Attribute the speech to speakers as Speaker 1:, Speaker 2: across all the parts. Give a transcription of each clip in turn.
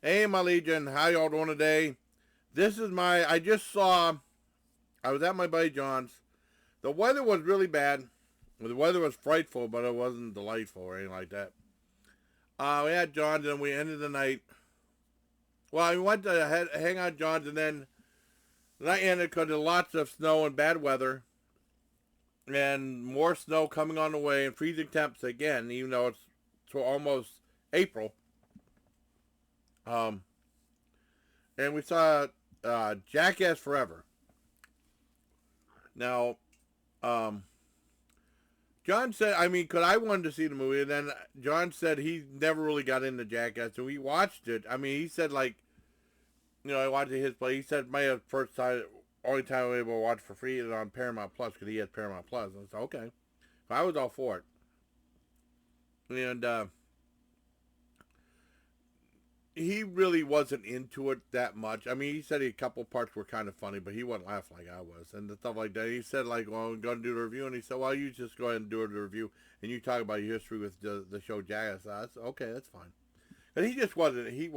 Speaker 1: Hey, my Legion, how y'all doing today? I was at my buddy John's. The weather was really bad. The weather was frightful, but it wasn't delightful or anything like that. We had John's and we ended the night. Well, we went to hang out at John's and then the night ended because of lots of snow and bad weather and more snow coming on the way and freezing temps again, even though it's to almost April. Um, and we saw Jackass Forever. Now, um, John said, because I wanted to see the movie, and then John said he never really got into Jackass, so we watched it. He said, I watched it at his place. He said, my first time, only time I was able to watch for free is on Paramount Plus, because he has Paramount Plus. And I said, okay. I was all for it. And, he really wasn't into it that much. He said a couple parts were kind of funny, but he wasn't laughing like I was and stuff like that. He said, well, I'm going to do the review, and he said, well, you just go ahead and do the review, and you talk about your history with the show Jackass. I said, okay, that's fine. And he just wasn't. He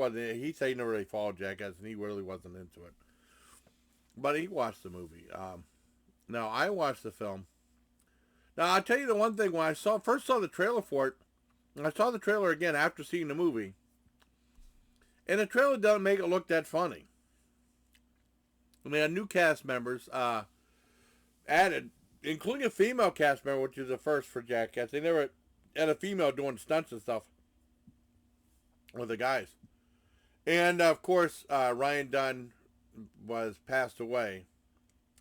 Speaker 1: said he never really followed Jackass, and he really wasn't into it. But he watched the movie. Now I watched the film. Now I'll tell you the one thing: when I first saw the trailer for it, and I saw the trailer again after seeing the movie. And the trailer doesn't make it look that funny. They had new cast members added, including a female cast member, which is a first for Jackass. They never had a female doing stunts and stuff with the guys. And, of course, Ryan Dunn was passed away.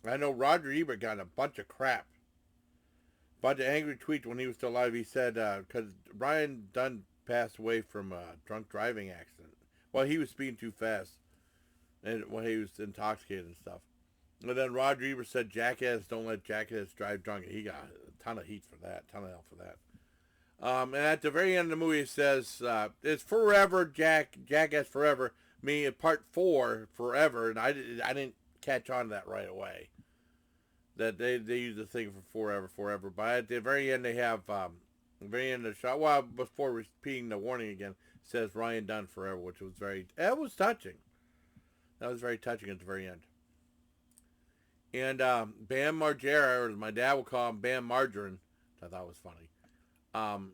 Speaker 1: I know Roger Ebert got a bunch of crap. A bunch of angry tweets when he was still alive. He said, because Ryan Dunn passed away from a drunk driving accident. Well, he was speeding too fast, and when he was intoxicated and stuff. And then Roger Ebert said, "Jackass, don't let Jackass drive drunk." He got a ton of heat for that, ton of hell for that. And at the very end of the movie, it says, "It's forever, Jackass forever." Me, part 4, forever, and I didn't catch on to that right away. That they use the thing for forever. But at the very end, they have. Very end of the shot. Well, before repeating the warning again, says Ryan Dunn forever, which was that was touching. That was very touching at the very end. And Bam Margera, or as my dad would call him, Bam Margarine, which I thought was funny.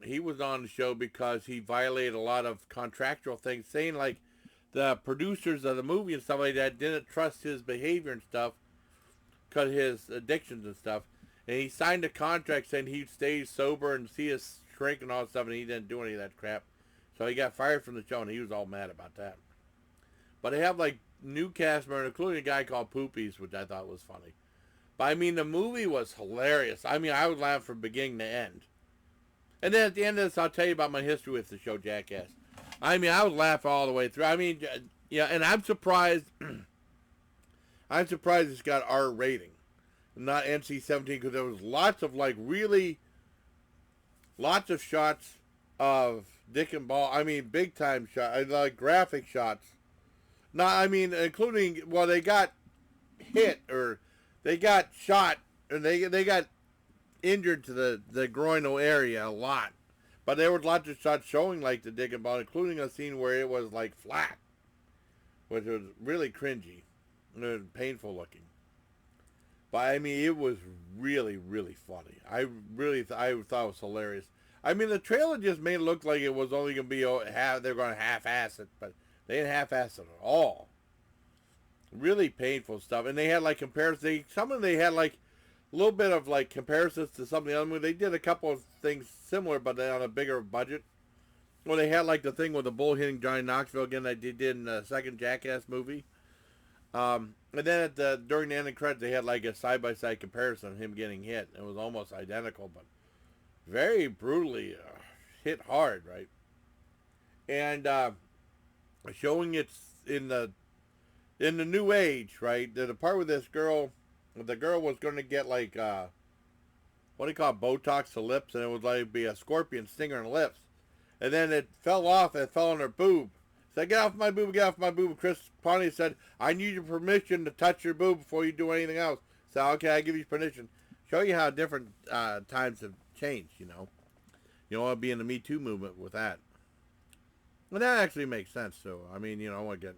Speaker 1: He was on the show because he violated a lot of contractual things, saying like the producers of the movie and stuff like that didn't trust his behavior and stuff because of his addictions and stuff. And he signed a contract saying he'd stay sober and see his shrink and all that stuff, and he didn't do any of that crap. So he got fired from the show, and he was all mad about that. But they have, new cast members, including a guy called Poopies, which I thought was funny. But, the movie was hilarious. I would laugh from beginning to end. And then at the end of this, I'll tell you about my history with the show Jackass. I would laugh all the way through. Yeah, and I'm surprised. I'm surprised it's got R rating. Not NC-17, because there was lots of lots of shots of dick and ball. Big time shots, like graphic shots. Not, including, well, they got hit or they got shot and they got injured to the groinal area a lot. But there was lots of shots showing the dick and ball, including a scene where it was flat, which was really cringy and painful looking. But it was really, really funny. I thought it was hilarious. The trailer just made it look like it was only going to be they're going to half-ass it, but they didn't half-ass it at all. Really painful stuff, and they had comparisons. Some of them they had a little bit of comparisons to some of the other movies. They did a couple of things similar, but on a bigger budget. Well, they had the thing with the bull hitting Johnny Knoxville again that they did in the second Jackass movie. And then during the ending credits, they had a side-by-side comparison of him getting hit. It was almost identical, but very brutally hit hard, right? And showing it's in the new age, right? The part with this girl, the girl was going to get what do you call it, Botox to lips, and it would be a scorpion stinger in the lips. And then it fell off and it fell on her boob. Said, get off my boob, get off my boob. Chris Pontius said, I need your permission to touch your boob before you do anything else. So, okay, I give you permission. Show you how different times have changed, You don't want to be in the Me Too movement with that. Well, that actually makes sense, too. I mean, you know, I want to get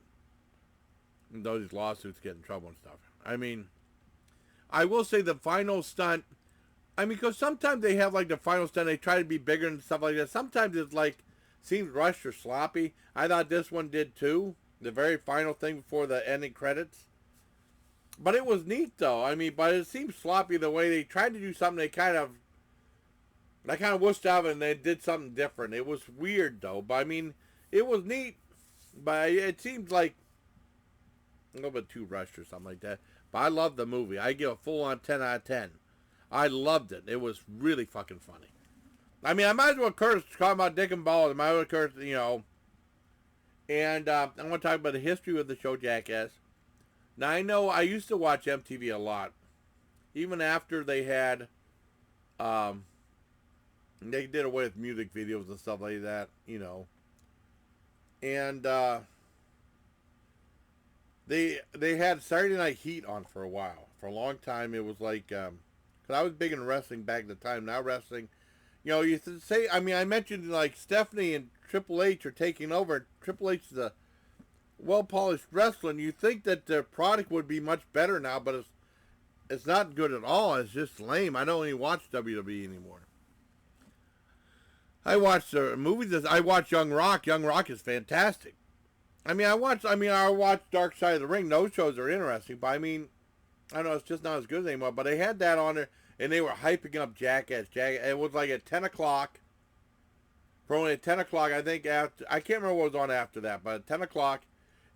Speaker 1: those lawsuits get in trouble and stuff. I mean, I will say the final stunt, I mean, because sometimes they have, like, the final stunt, they try to be bigger and stuff like that. Sometimes it's, like, seems rushed or sloppy. I thought this one did, too. The very final thing before the ending credits. But it was neat, though. I mean, but it seemed sloppy the way they tried to do something. They kind of wussed out and they did something different. It was weird, though. But, I mean, it was neat. But it seemed like a little bit too rushed or something like that. But I loved the movie. I give a full-on 10 out of 10. I loved it. It was really fucking funny. I mean, I might as well curse talking about Dick and Balls. I might as well curse, you know. And I want to talk about the history of the show Jackass. Now, I know I used to watch MTV a lot. Even after they had, they did away with music videos and stuff like that, you know. And they had Saturday Night Heat on for a while. For a long time, it was like, because I was big in wrestling back at the time. Now wrestling, you know, you say, I mean, I mentioned like Stephanie and Triple H are taking over. Triple H is a well-polished wrestler, and you think that their product would be much better now, but it's not good at all. It's just lame. I don't even watch WWE anymore. I watch the movies. I watch Young Rock. Young Rock is fantastic. I watch Dark Side of the Ring. Those shows are interesting, but I mean, I don't know, it's just not as good anymore. But they had that on there, and they were hyping up Jackass. It was like at 10 o'clock. For only at 10 o'clock, I think after, I can't remember what was on after that, but at 10 o'clock,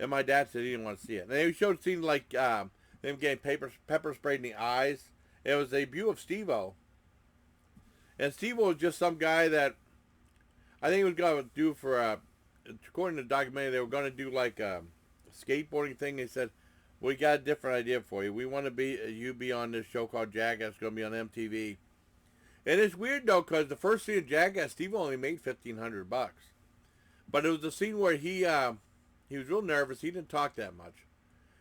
Speaker 1: and my dad said he didn't want to see it. And they showed scenes like them getting pepper sprayed in the eyes. It was a debut of Steve-O. And Steve-O was just some guy that I think he was going to do for, according to the documentary, they were going to do like a skateboarding thing. They said, we got a different idea for you. We want to be on this show called Jackass. It's going to be on MTV. And it's weird, though, because the first scene of Jackass, Steve only made $1,500. But it was the scene where he was real nervous. He didn't talk that much.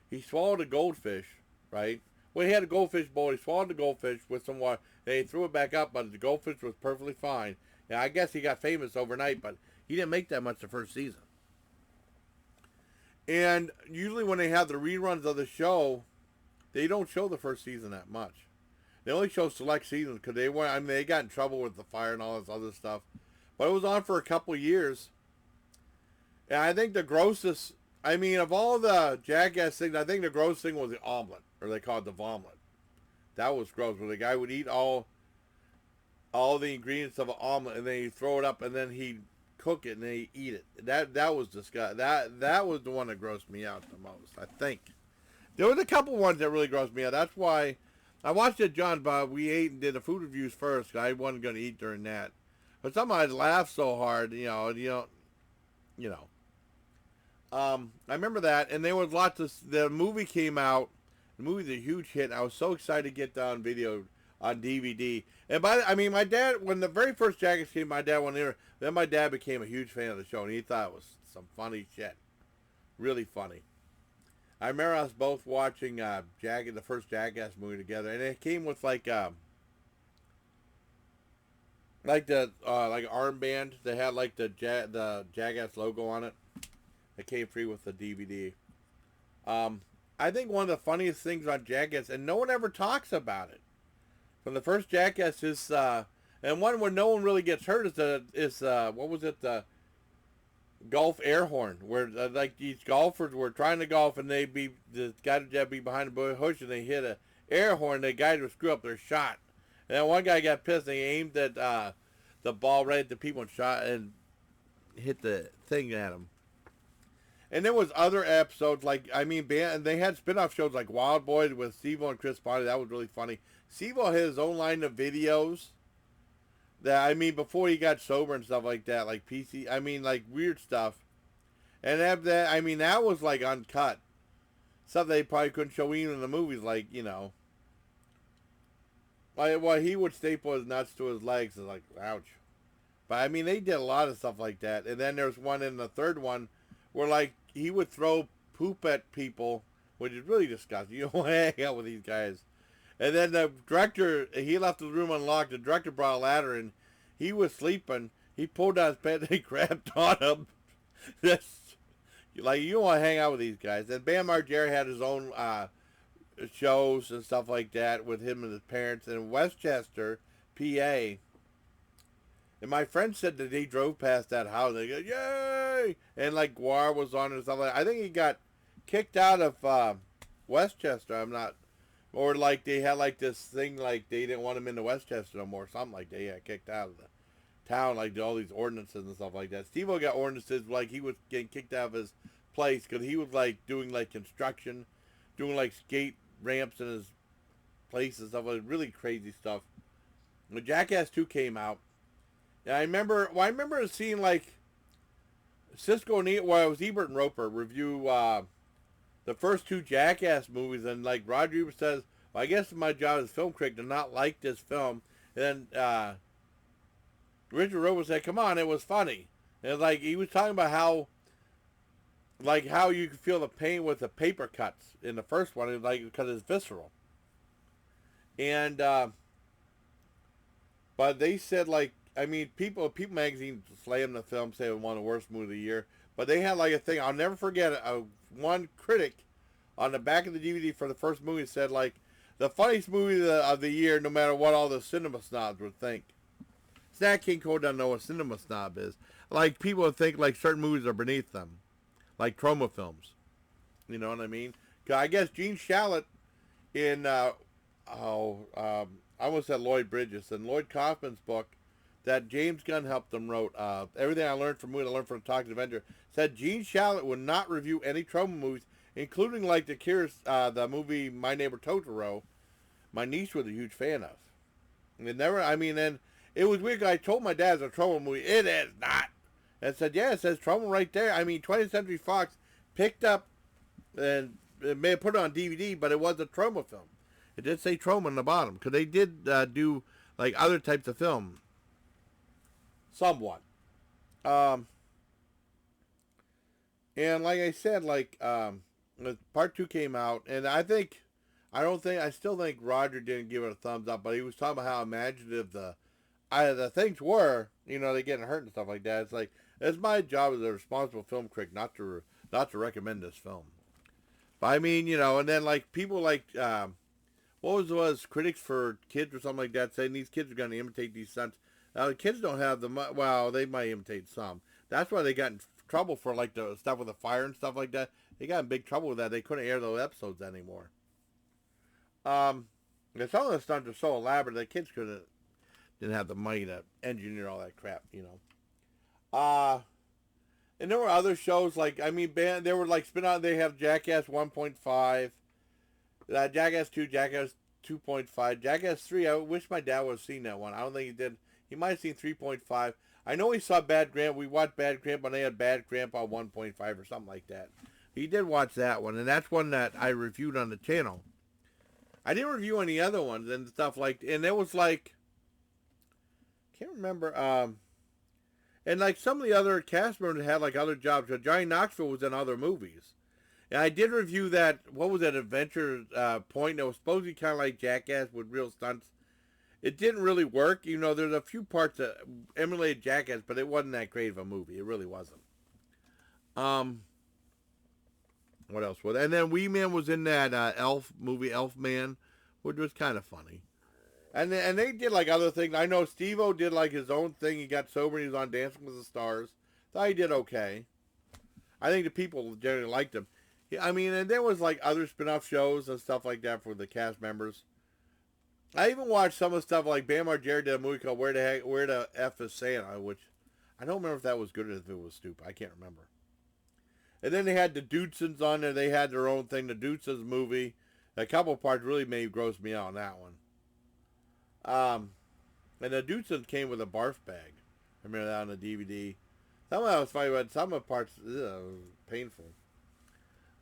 Speaker 1: He swallowed a goldfish, right? Well, he had a goldfish bowl. He swallowed the goldfish with some water. Then he threw it back up, but the goldfish was perfectly fine. Yeah, I guess he got famous overnight, but he didn't make that much the first season. And usually when they have the reruns of the show, they don't show the first season that much. They only show select seasons because they got in trouble with the fire and all this other stuff. But it was on for a couple years. And I think the grossest, I mean, of all the Jackass things, I think the grossest thing was the omelet, or they called it the vomit. That was gross, where the guy would eat all the ingredients of an omelet, and then he'd throw it up, and then he'd cook it, and then he'd eat it. That was disgusting. That was the one that grossed me out the most, I think. There was a couple ones that really grossed me out. That's why I watched it, John Bob. We ate and did the food reviews first. I wasn't going to eat during that. But somehow I laughed so hard, you know. I remember that, and there was lots of, the movie came out. The movie's a huge hit. I was so excited to get that on video, on DVD. And my dad, when the very first Jackass came, my dad went there. Then my dad became a huge fan of the show, and he thought it was some funny shit. Really funny. I remember us both watching the first Jackass movie together, and it came with like the armband that had like the Jackass logo on it. It came free with the DVD. I think one of the funniest things on Jackass, and no one ever talks about it, from the first Jackass is, and one where no one really gets hurt is what was it, the golf air horn, where like these golfers were trying to golf, and the guy would be behind the bush, and they hit a air horn, the guy would screw up their shot. And then one guy got pissed, and he aimed at the ball right at the people and shot and hit the thing at him. And there was other episodes, and they had spin-off shows like Wild Boys with Steve-O and Chris Bonner. That was really funny. Steve-O had his own line of videos that, before he got sober and stuff like that, like PC, like weird stuff. And that was like uncut. Stuff they probably couldn't show even in the movies, like, well, he would staple his nuts to his legs. It's like, ouch. But, they did a lot of stuff like that. And then there's one in the third one where, like, he would throw poop at people, which is really disgusting. You don't want to hang out with these guys. And then the director, he left the room unlocked. The director brought a ladder, and he was sleeping. He pulled out his pants and he grabbed on him. This, like, you don't want to hang out with these guys. And Bam Margera had his own shows and stuff like that with him and his parents in Westchester, PA. And my friend said that he drove past that house. They go, yay! And like Guar was on and stuff like that. I think he got kicked out of Westchester. I'm not, or like they had like this thing like they didn't want him in the Westchester no more. Something like that. He got kicked out of the town. Like all these ordinances and stuff like that. Steve-O got ordinances like he was getting kicked out of his place because he was like doing like construction, doing like skate ramps in his place and stuff. Like really crazy stuff. When Jackass 2 came out. And I remember seeing like Cisco and it was Ebert and Roper review the first two Jackass movies, and like Roger Ebert says, well, I guess my job as film critic to not like this film. And then Richard Roper said, "Come on, it was funny." And like he was talking about how you could feel the pain with the paper cuts in the first one, like because it's visceral. And but they said like. I mean, People Magazine slammed the film, say it was one of the worst movies of the year. But they had like a thing, I'll never forget it. One critic on the back of the DVD for the first movie said like, the funniest movie of the year, no matter what all the cinema snobs would think. Snack King Cole doesn't know what cinema snob is. Like people would think like certain movies are beneath them, like trauma films. You know what I mean? 'Cause I guess Gene Shalit in I almost said Lloyd Bridges in Lloyd Kaufman's book. That James Gunn helped them wrote. Everything I learned from movie, I learned from Talking Avenger. Said Gene Shalit would not review any trauma movies, including like the movie My Neighbor Totoro. My niece was a huge fan of. And it was weird. I told my dad it's a trauma movie. It is not. And said, yeah, it says trauma right there. I mean, 20th Century Fox picked up and it may have put it on DVD, but it was a trauma film. It did say trauma on the bottom because they did do like other types of film. Somewhat. And like I said, part 2 came out, and I still think Roger didn't give it a thumbs up, but he was talking about how imaginative the things were, they getting hurt and stuff like that. It's like, it's my job as a responsible film critic not to recommend this film. But I mean, and then like people like, what was Critics for Kids or something like that saying these kids are going to imitate these stunts. The kids don't have well, they might imitate some. That's why they got in trouble for like the stuff with the fire and stuff like that. They got in big trouble with that. They couldn't air those episodes anymore. Some of the stunts are so elaborate that kids didn't have the money to engineer all that crap, And there were other shows there were like spin-out. They have Jackass 1.5, Jackass 2, Jackass 2.5, Jackass 3. I wish my dad would have seen that one. I don't think he did. He might have seen 3.5. I know he saw Bad Grandpa. We watched Bad Grandpa, and they had Bad Grandpa 1.5 or something like that. He did watch that one, and that's one that I reviewed on the channel. I didn't review any other ones and stuff and it was like, can't remember. And like some of the other cast members had like other jobs. Johnny Knoxville was in other movies. And I did review that, what was that, Adventure Point? That was supposed to be kind of like Jackass with real stunts. It didn't really work. There's a few parts that emulated Jackass, but it wasn't that great of a movie. It really wasn't. What else was? And then Wee Man was in that Elf movie, Elf Man, which was kind of funny. And they did like other things. I know Steve-O did like his own thing. He got sober and he was on Dancing with the Stars. Thought he did okay. I think the people generally liked him. I mean, and there was like other spin-off shows and stuff like that for the cast members. I even watched some of the stuff like Bam Margera did a movie called Where the F is Santa, which I don't remember if that was good or if it was stupid. I can't remember. And then they had the Dudesons on there. They had their own thing, the Dudesons movie. A couple of parts really gross me out on that one. And the Dudesons came with a barf bag. I remember that on the DVD. Some of that was funny, but some of the parts painful.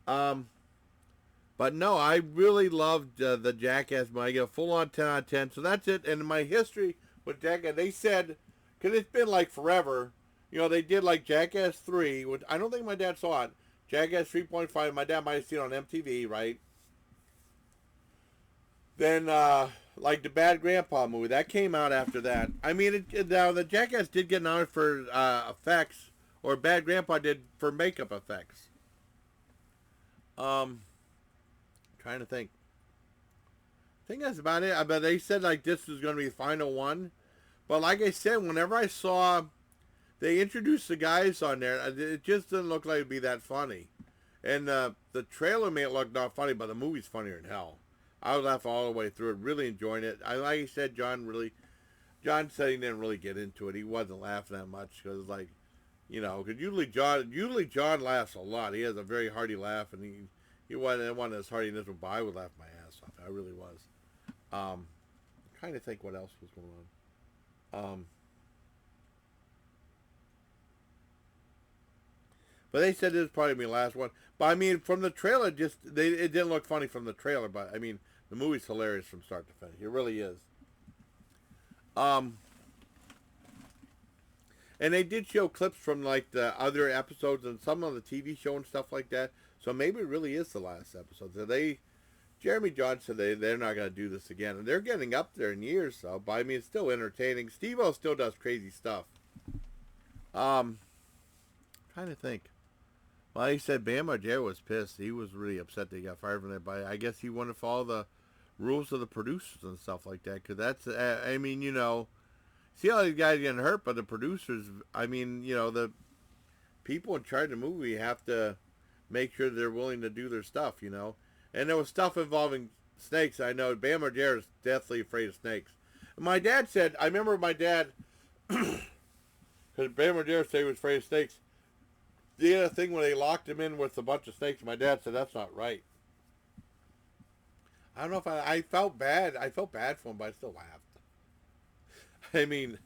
Speaker 1: But no, I really loved the Jackass movie. I get a full-on 10 out of 10. So that's it. And my history with Jackass, they said, because it's been like forever, they did like Jackass 3, which I don't think my dad saw it. Jackass 3.5, my dad might have seen it on MTV, right? Then, like the Bad Grandpa movie, that came out after that. I mean, now the Jackass did get nominated for effects or Bad Grandpa did for makeup effects. Um, trying to think. I think that's about it. But they said like this was going to be the final one. But like I said, whenever I saw they introduced the guys on there, it just didn't look like it'd be that funny. And the trailer made it look not funny, but the movie's funnier than hell. I was laughing all the way through it, really enjoying it. Like I said, John said he didn't really get into it. He wasn't laughing that much because, like, because usually John laughs a lot. He has a very hearty laugh, and he wasn't one as hearty as this one, but I would laugh my ass off. I really was. I'm trying to think what else was going on. But they said this was probably my last one. But I mean, from the trailer, it didn't look funny from the trailer. But I mean, the movie's hilarious from start to finish. It really is. And they did show clips from like the other episodes and some of the TV show and stuff like that. So maybe it really is the last episode. So Jeremy John said they're not going to do this again. And they're getting up there in years, so. But I mean, it's still entertaining. Steve-O still does crazy stuff. Trying to think. Well, he said Bam Margera was pissed. He was really upset that he got fired from there. But I guess he wanted to follow the rules of the producers and stuff like that. Because that's, I mean, see all these guys getting hurt, but the producers, I mean, the people in charge of the movie have to make sure they're willing to do their stuff, And there was stuff involving snakes. I know Bam Margera is deathly afraid of snakes. And my dad said, I remember my dad, because Bam Margera said he was afraid of snakes. The other thing when they locked him in with a bunch of snakes, my dad said that's not right. I don't know if I felt bad. I felt bad for him, but I still laughed. I mean,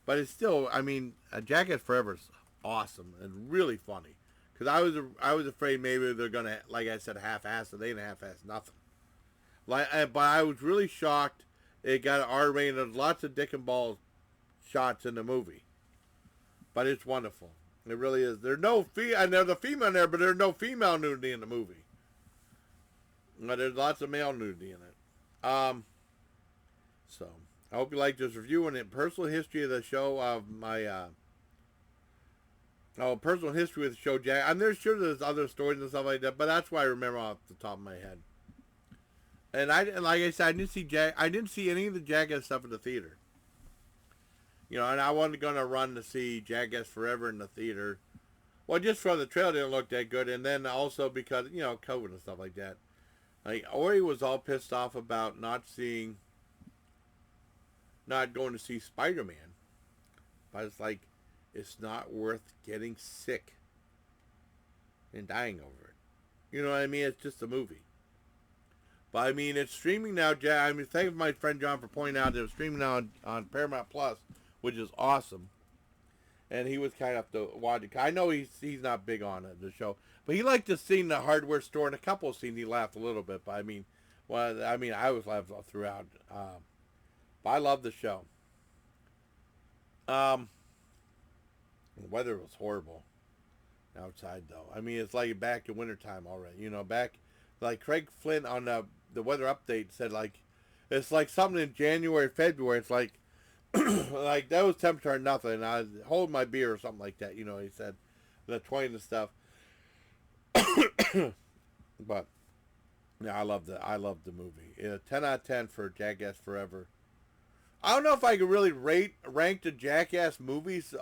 Speaker 1: but it's still, I mean, Jackass Forever is awesome and really funny. Because I was afraid maybe they're going to, like I said, half-ass it. They didn't half-ass nothing. But I was really shocked. It got an R rating. There's lots of dick and balls shots in the movie. But it's wonderful. It really is. There's a female in there, but there's no female nudity in the movie. But there's lots of male nudity in it. So, I hope you like this review and the personal history of the show of my, personal history of the show, Jack. I'm sure there's other stories and stuff like that, but that's what I remember off the top of my head. And like I said, I didn't see any of the Jackass stuff in the theater. And I wasn't going to run to see Jackass Forever in the theater. Well, just from the trailer, it didn't look that good. And then also because, COVID and stuff like that. Like, Ori was all pissed off about not going to see Spider-Man. But it's like, it's not worth getting sick and dying over it. You know what I mean? It's just a movie. But I mean, it's streaming now, Jack. I mean, thank my friend John for pointing out that it's streaming now on Paramount Plus, which is awesome. And he was kind enough to watch it. I know he's not big on the show, but he liked to see the hardware store and a couple of scenes. He laughed a little bit, but I was laughing throughout. But I love the show. The weather was horrible outside, though. I mean, it's like back in wintertime already. Back like Craig Flynn on the weather update said, like, it's like something in January, February. It's like, like that was temperature nothing. And I was holding my beer or something like that. He said the 20 and stuff. But yeah, I love the movie. 10 out of 10 for Jackass Forever. I don't know if I could really rank the Jackass movies.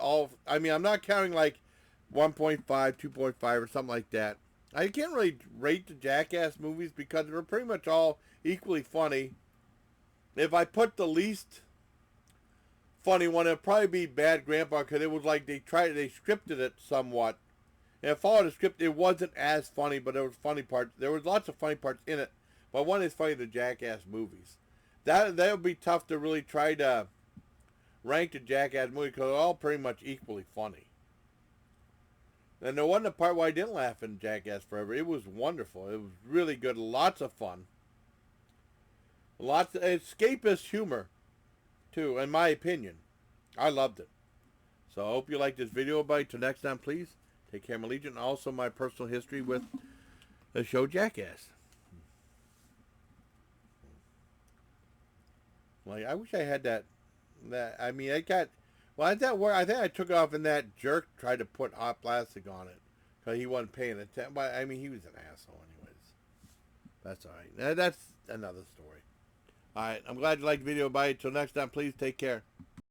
Speaker 1: I'm not counting like 1.5, 2.5 or something like that. I can't really rate the Jackass movies because they're pretty much all equally funny. If I put the least funny one, it'd probably be Bad Grandpa because it was like they scripted it somewhat. And it followed the script. It wasn't as funny, but there was funny parts. There was lots of funny parts in it. But one is funny, the Jackass movies. That would be tough to really try to rank the Jackass movie because they're all pretty much equally funny. And there wasn't a part where I didn't laugh in Jackass Forever. It was wonderful. It was really good. Lots of fun. Lots of escapist humor, too, in my opinion. I loved it. So I hope you like this video, everybody. Till next time, please take care, my Legion. And also my personal history with the show Jackass. Like, I wish I had that. I mean, Well, at that work, I think I took it off, and that jerk tried to put hot plastic on it because he wasn't paying attention. But I mean, he was an asshole, anyways. That's all right. That's another story. All right. I'm glad you liked the video. Bye. Till next time, please take care.